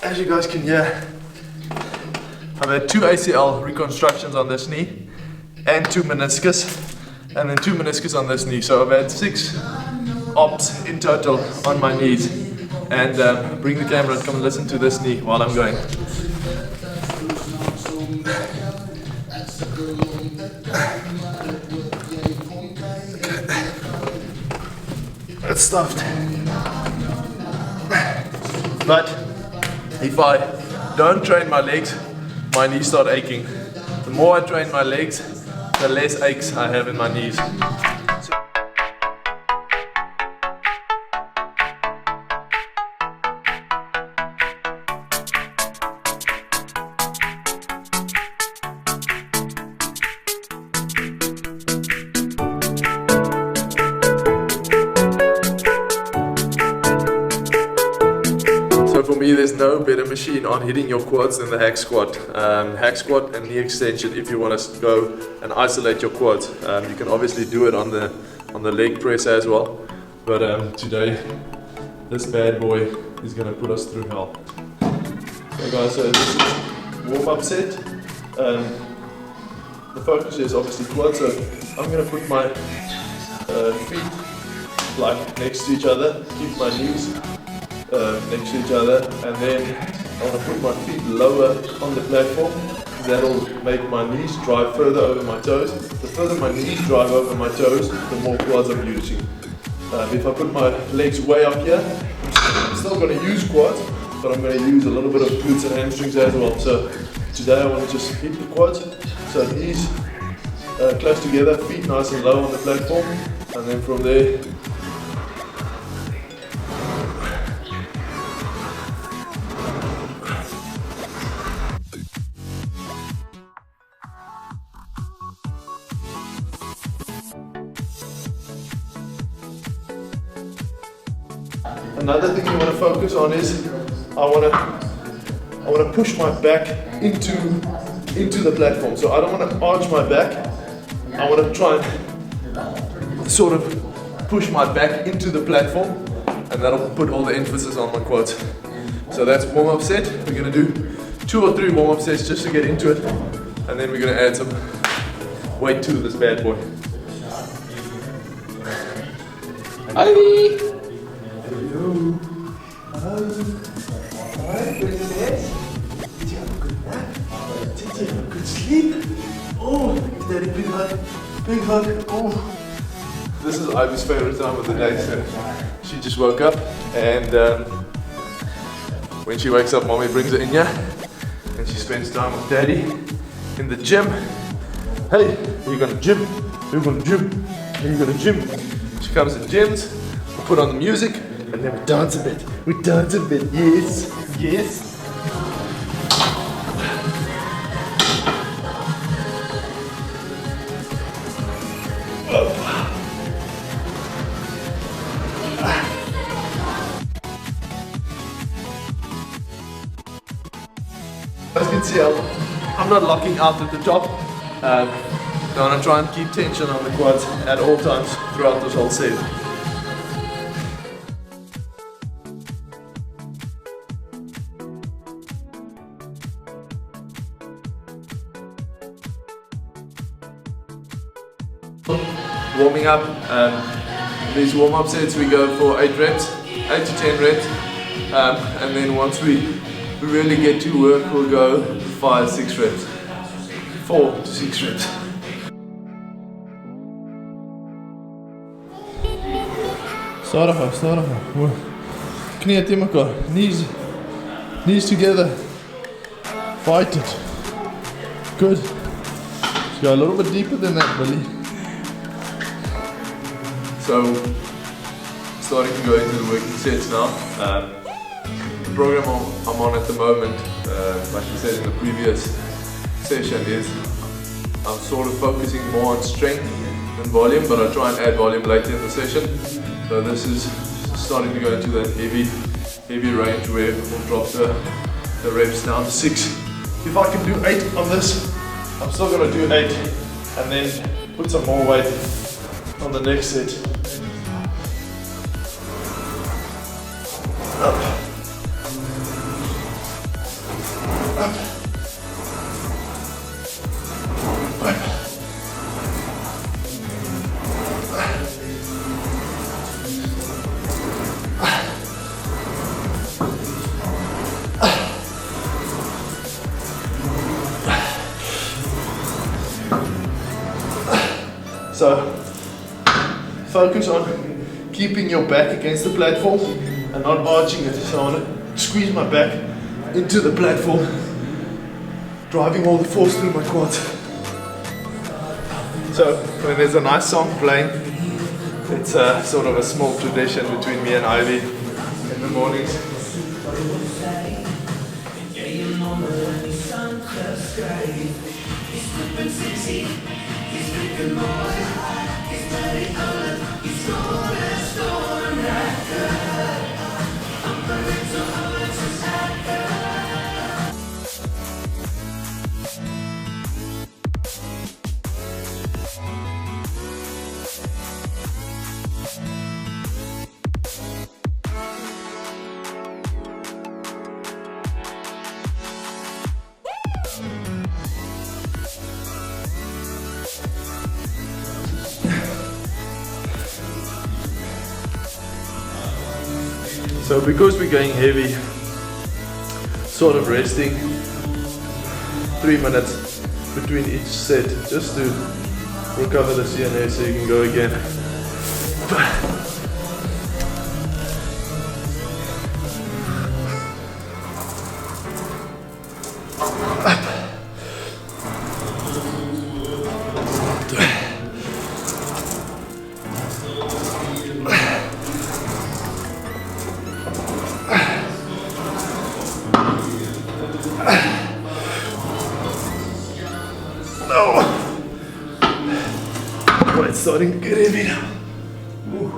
as you guys can hear, I've had 2 ACL reconstructions on this knee and 2 meniscus, and then 2 meniscus on this knee. So I've had 6 ops in total on my knees. And bring the camera and come and listen to this knee while I'm going. It's stuffed. But if I don't train my legs, my knees start aching. The more I train my legs, the less aches I have in my knees. So for me, there's no better machine on hitting your quads than the hack squat. Hack squat and knee extension if you want to go and isolate your quads. You can obviously do it on the leg press as well. But today, this bad boy is going to put us through hell. Okay guys, so this is warm-up set. The focus is obviously quads, so I'm going to put my feet like next to each other, keep my knees next to each other, and then I want to put my feet lower on the platform. That'll make my knees drive further over my toes. The further my knees drive over my toes, the more quads I'm using. If I put my legs way up here, I'm still going to use quads, but I'm going to use a little bit of glutes and hamstrings as well. So today I want to just hit the quads, so knees close together, feet nice and low on the platform, and then from there another thing you want to focus on is I want to push my back into the platform. So I don't want to arch my back. I want to try and sort of push my back into the platform, and that'll put all the emphasis on my quads. So that's warm-up set. We're going to do 2 or 3 warm-up sets just to get into it, and then we're going to add some weight to this bad boy. Ivy! Hello. Alright, bring it in. Did you have a good nap? Did you have a good sleep? Oh, daddy, big hug. Big hug. Oh. This is Ivy's favorite time of the day, so she just woke up, and when she wakes up, mommy brings her in here, and she spends time with daddy in the gym. Hey, are you gonna gym? Are you gonna gym? Are you gonna gym? She comes and gyms, we put on the music, and then we dance a bit. We dance a bit. Yes. Yes. As you can see, I'm not locking out at the top. I want to try and keep tension on the quads at all times throughout this whole set. Warming up, these warm-up sets we go for 8 reps, 8 to 10 reps, and then once we really get to work, we'll go 5, 6 reps, 4 to 6 reps. Saraha, knie teen mekaar, knees together, fight it, good. Let's go a little bit deeper than that, Billy. So, starting to go into the working sets now. The program I'm on at the moment, like I said in the previous session, is I'm sort of focusing more on strength than volume, but I try and add volume later in the session. So this is starting to go into that heavy range where we'll drop the reps down to 6. If I can do 8 on this, I'm still going to do 8 and then put some more weight on the next set. Up. focus on keeping your back against the platform and not arching it. So I want to squeeze my back into the platform, driving all the force through my quads. So when there's a nice song playing, it's sort of a small tradition between me and Ivy in the mornings. So because we're going heavy, sort of resting 3 minutes between each set just to recover the CNA so you can go again. It's starting to get heavy now. Ooh.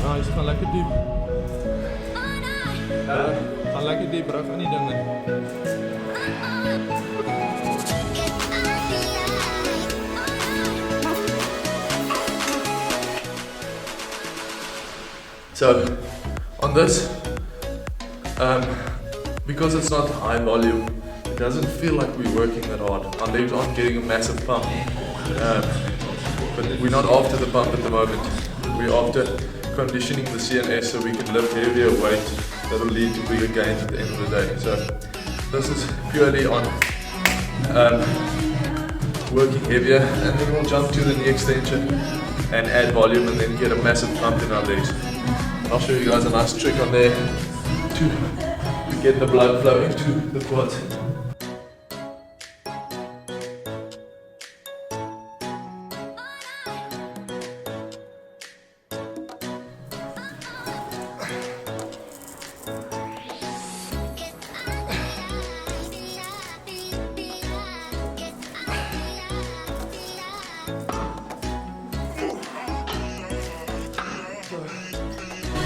Nou, jy gaan lekker diep. Gaan lekker diep, rug in die dinge. So, on this, because it's not high volume, it doesn't feel like we're working that hard. Our legs aren't getting a massive pump. But we're not after the pump at the moment. We're after conditioning the CNS so we can lift heavier weight that will lead to bigger gains at the end of the day. So this is purely on working heavier, and then we'll jump to the knee extension and add volume and then get a massive pump in our legs. I'll show you guys a nice trick on there to get the blood flowing to the quads.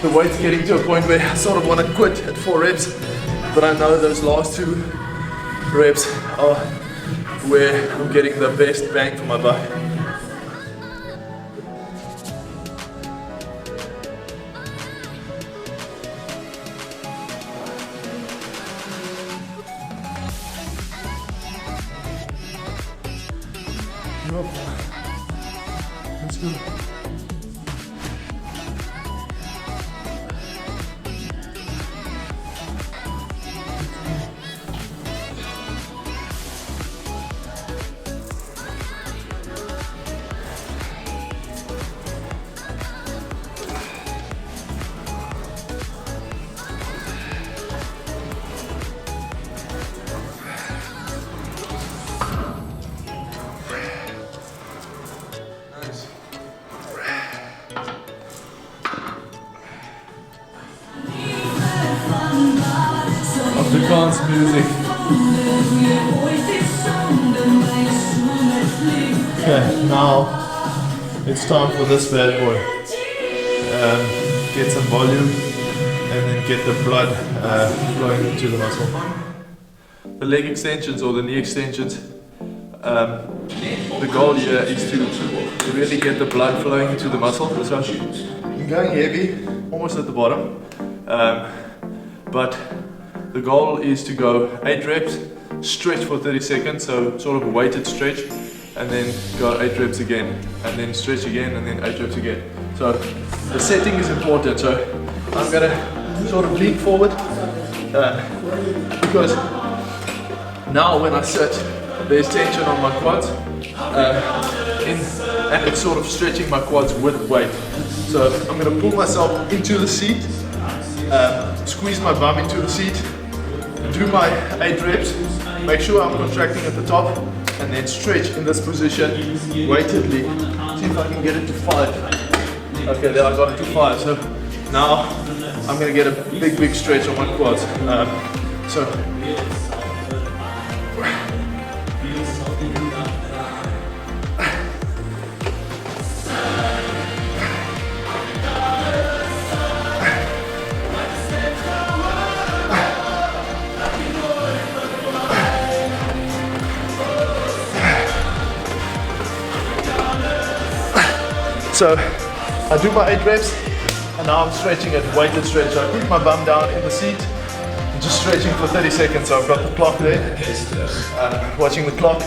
The weight's getting to a point where I sort of want to quit at 4 reps, but I know those last 2 reps are where I'm getting the best bang for my buck. Let's go. Afrikaans music. Okay, now it's time for this bad boy. Get some volume and then get the blood flowing into the muscle. The leg extensions or the knee extensions, the goal here is to really get the blood flowing into the muscle. So I'm going heavy, almost at the bottom, but the goal is to go 8 reps, stretch for 30 seconds, so sort of a weighted stretch, and then go 8 reps again, and then stretch again, and then 8 reps again. So the setting is important. So I'm gonna sort of lean forward because now when I sit, there's tension on my quads, and it's sort of stretching my quads with weight. So I'm gonna pull myself into the seat, squeeze my bum into the seat, do my 8 reps, make sure I'm contracting at the top, and then stretch in this position, weightedly. See if I can get it to 5. Okay, there I got it to 5. So now I'm gonna get a big stretch on my quads. So I do my 8 reps, and now I'm stretching it, weighted stretch. So I put my bum down in the seat, and just stretching for 30 seconds. So I've got the clock there, watching the clock,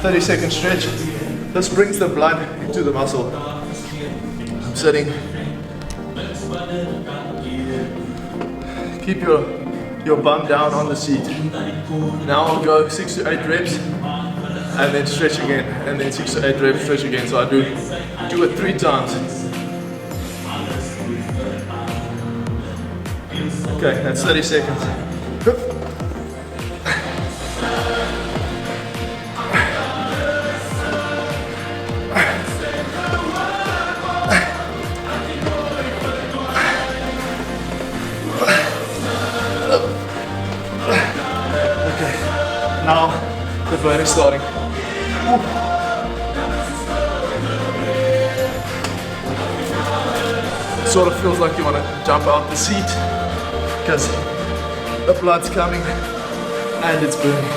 30-second stretch. This brings the blood into the muscle. I'm sitting. Keep your bum down on the seat. Now I'll go 6 to 8 reps, and then stretch again, and then 6 to 8 reps, stretch again. So I do it 3 times. Okay, that's 30 seconds. Okay, now the burn is starting. Sort of feels like you want to jump out the seat because the blood's coming and it's burning.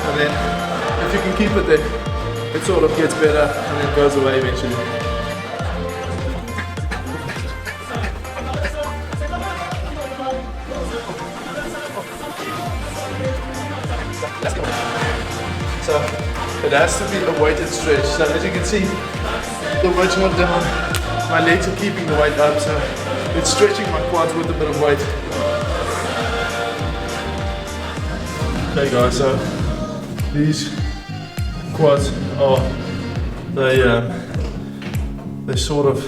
And then if you can keep it there, it sort of gets better and then goes away eventually. So it has to be a weighted stretch. So as you can see, the weight's not down, my legs are keeping the weight up, so it's stretching my quads with a bit of weight. Okay guys, so these quads are, they're sort of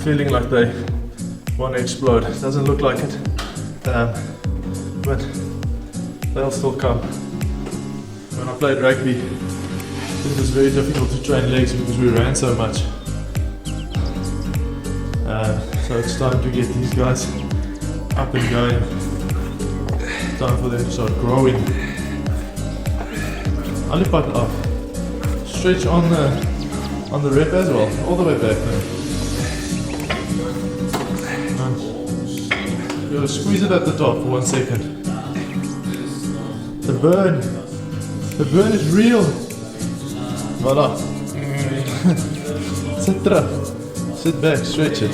feeling like they want to explode. It doesn't look like it, but they'll still come. When I played rugby, it was very difficult to train legs because we ran so much. So it's time to get these guys up and going. Time for them to start growing. Alipad off. Stretch on the rep as well, all the way back now. Nice. You gotta squeeze it at the top for 1 second. The burn is real. Voila. Sit back, stretch it.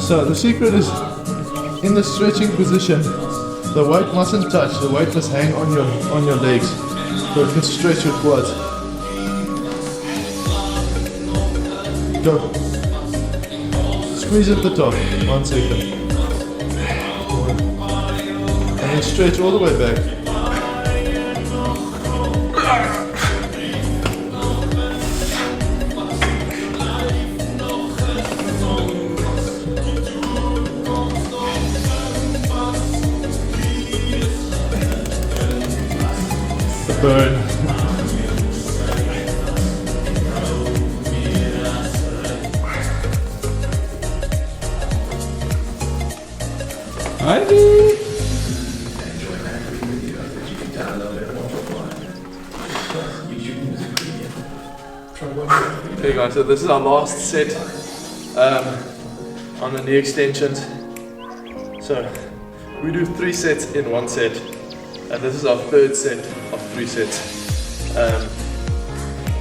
So the secret is in the stretching position, the weight mustn't touch, the weight must hang on your legs so it can stretch your quads. Go. Squeeze at the top, 1 second. And then stretch all the way back. Burn. Hi, dude. Okay guys, so this is our last set on the knee extensions. So we do 3 sets in 1 set, and this is our 3rd set of 3 sets.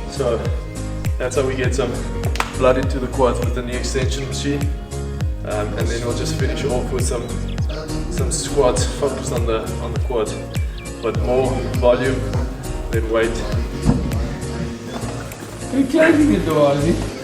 So that's how we get some blood into the quads with the knee extension machine, and then we'll just finish off with some squats focused on the quads, but more volume than weight. You're closing the door, Alvi.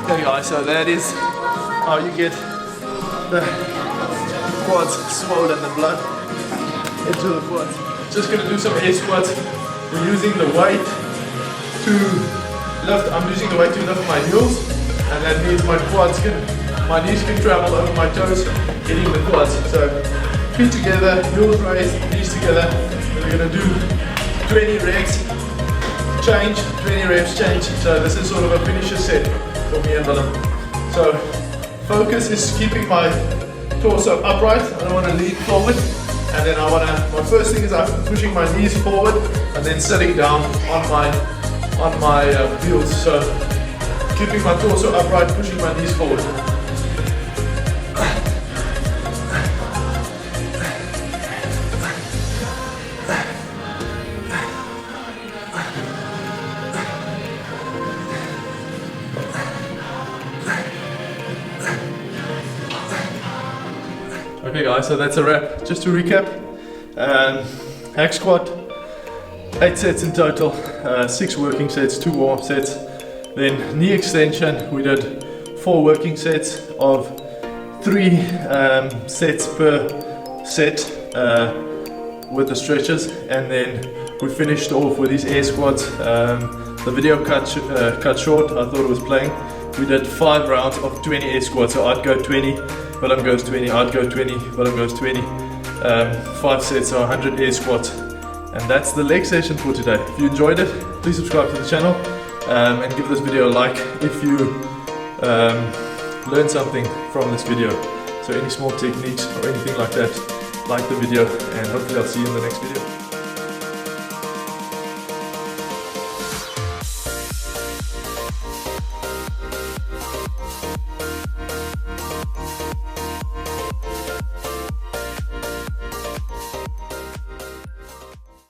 Okay guys, so that is how you get the quads swollen and blood into the quads. Just gonna do some air squats. We're using the weight to lift, I'm using the weight to lift my heels, and that means my knees can travel over my toes, hitting the quads. So feet together, heels raised, knees together. And we're gonna do 20 reps, change, 20 reps, change. So this is sort of a finisher set for me and Willem. So focus is keeping my torso upright. I don't want to lean forward, and then my first thing is I'm pushing my knees forward and then sitting down on my heels. So keeping my torso upright, pushing my knees forward. Okay guys, so that's a wrap. Just to recap, hack squat, 8 sets in total, 6 working sets, 2 warm sets. Then knee extension, we did 4 working sets of 3 sets per set with the stretches, and then we finished off with these air squats. The video cut short, I thought it was playing. We did 5 rounds of 20 air squats, so I'd go 20, Willem goes 20, I'd go 20, Willem goes 20. 5 sets, so 100 air squats. And that's the leg session for today. If you enjoyed it, please subscribe to the channel and give this video a like if you learned something from this video. So any small techniques or anything like that, like the video, and hopefully I'll see you in the next video.